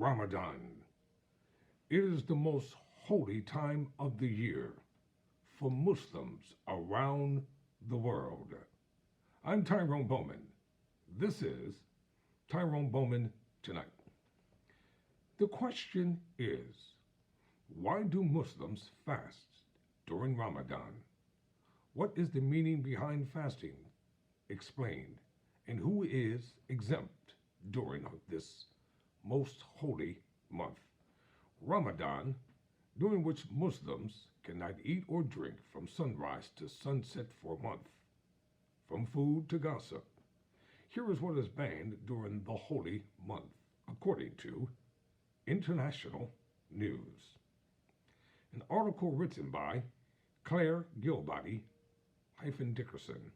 Ramadan. It is the most holy time of the year for Muslims around the world. I'm Tyrone Bowman. This is Tyrone Bowman Tonight. The question is, why do Muslims fast during Ramadan? What is the meaning behind fasting? Explained. And who is exempt during this most holy month, Ramadan, during which Muslims cannot eat or drink from sunrise to sunset for a month, from food to gossip. Here is what is banned during the holy month, according to International News. An article written by Claire Gilbody-Dickerson.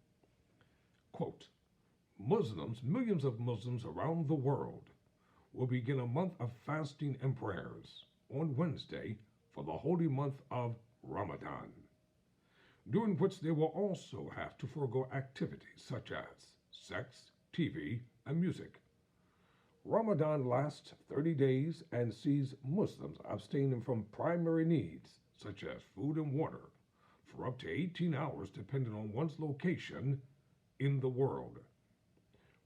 Quote, millions of Muslims around the world will begin a month of fasting and prayers on Wednesday for the holy month of Ramadan, during which they will also have to forego activities such as sex, TV, and music. Ramadan lasts 30 days and sees Muslims abstaining from primary needs such as food and water for up to 18 hours depending on one's location in the world.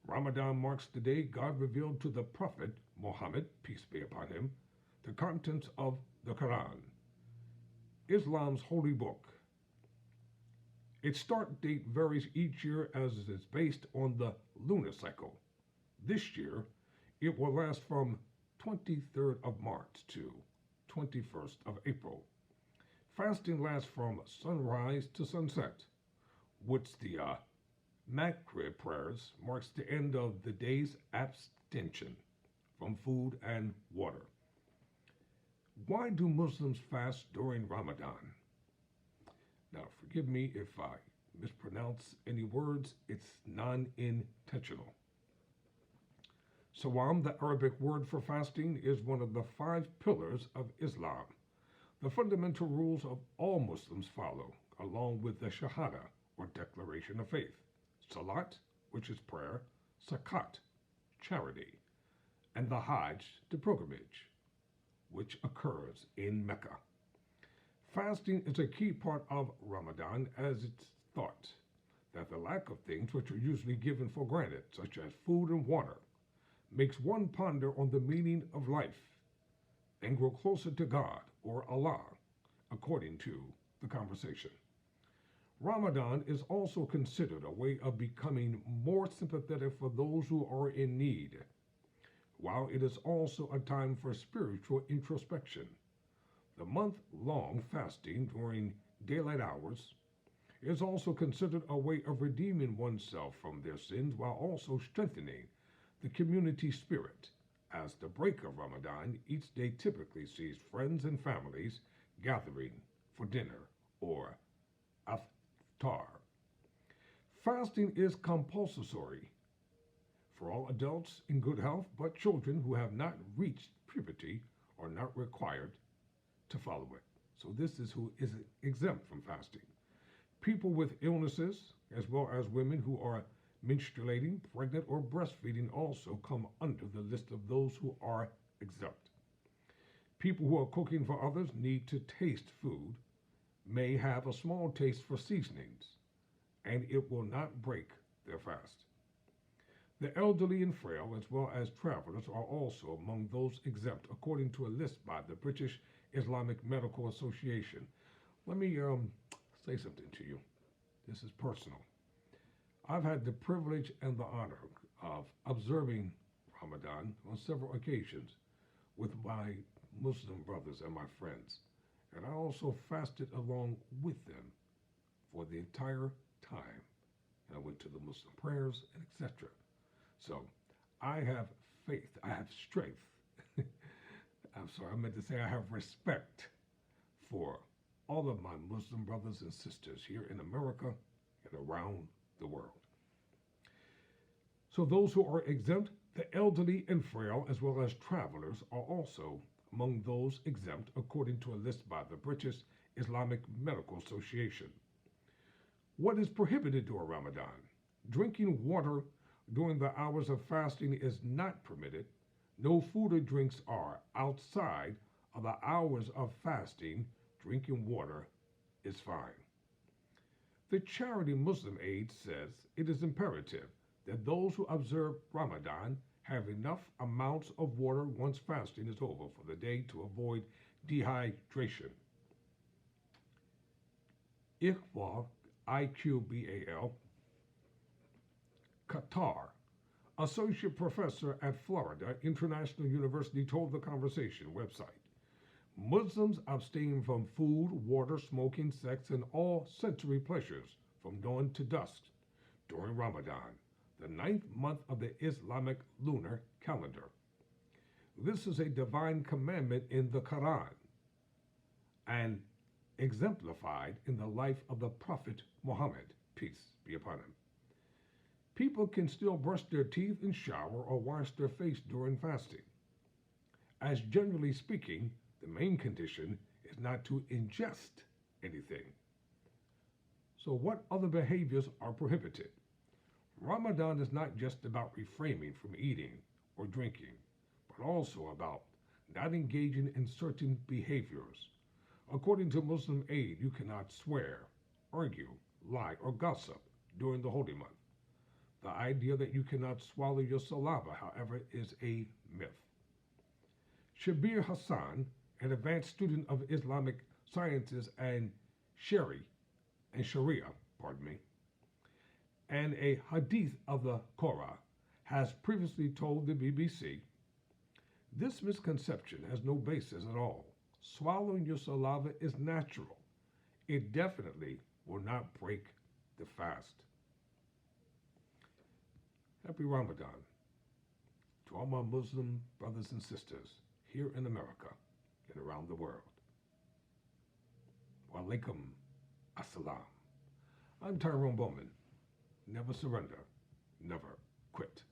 Ramadan marks the day God revealed to the Prophet Muhammad, peace be upon him, the contents of the Quran, Islam's holy book. Its start date varies each year as it is based on the lunar cycle. This year, it will last from 23rd of March to 21st of April. Fasting lasts from sunrise to sunset, which the Maghrib prayers marks the end of the day's abstention from food and water. Why do Muslims fast during Ramadan? Now, forgive me if I mispronounce any words. It's non-intentional. Sawam, the Arabic word for fasting, is one of the 5 pillars of Islam. The fundamental rules of all Muslims follow, along with the Shahada, or declaration of faith, Salat, which is prayer, Zakat, charity, and the Hajj, the pilgrimage, which occurs in Mecca. Fasting is a key part of Ramadan, as it's thought that the lack of things which are usually given for granted, such as food and water, makes one ponder on the meaning of life and grow closer to God, or Allah, according to the conversation. Ramadan is also considered a way of becoming more sympathetic for those who are in need, while it is also a time for spiritual introspection. The month-long fasting during daylight hours is also considered a way of redeeming oneself from their sins while also strengthening the community spirit, as the break of Ramadan each day typically sees friends and families gathering for dinner or iftar. Fasting is compulsory for all adults in good health, but children who have not reached puberty are not required to follow it. So this is who is exempt from fasting. People with illnesses, as well as women who are menstruating, pregnant, or breastfeeding also come under the list of those who are exempt. People who are cooking for others need to taste food, may have a small taste for seasonings, and it will not break their fast. The elderly and frail, as well as travelers, are also among those exempt, according to a list by the British Islamic Medical Association. Let me say something to you. This is personal. I've had the privilege and the honor of observing Ramadan on several occasions with my Muslim brothers and my friends, and I also fasted along with them for the entire time. And I went to the Muslim prayers and etc. So I have faith, I have strength. I'm sorry, I meant to say I have respect for all of my Muslim brothers and sisters here in America and around the world. So those who are exempt, the elderly and frail, as well as travelers, are also among those exempt, according to a list by the British Islamic Medical Association. What is prohibited during Ramadan? Drinking water during the hours of fasting is not permitted, No food or drinks are outside of the hours of fasting. Drinking water is fine. The charity Muslim Aid says it is imperative that those who observe Ramadan have enough amounts of water once fasting is over for the day to avoid dehydration. Iqbal, IQBAL, Qatar, associate professor at Florida International University, told the Conversation website Muslims abstain from food, water, smoking, sex, and all sensory pleasures from dawn to dusk during Ramadan, the ninth month of the Islamic lunar calendar. This is a divine commandment in the Quran and exemplified in the life of the Prophet Muhammad, peace be upon him. People can still brush their teeth and shower or wash their face during fasting, as generally speaking, the main condition is not to ingest anything. So, what other behaviors are prohibited? Ramadan is not just about refraining from eating or drinking, but also about not engaging in certain behaviors. According to Muslim Aid, you cannot swear, argue, lie, or gossip during the holy month. The idea that you cannot swallow your saliva, however, is a myth. Shabir Hassan, an advanced student of Islamic sciences and Sharia, and a hadith of the Quran, has previously told the BBC, this misconception has no basis at all. Swallowing your saliva is natural. It definitely will not break the fast. Happy Ramadan to all my Muslim brothers and sisters here in America and around the world. Wa alaikum assalam. I'm Tyrone Bowman. Never surrender, never quit.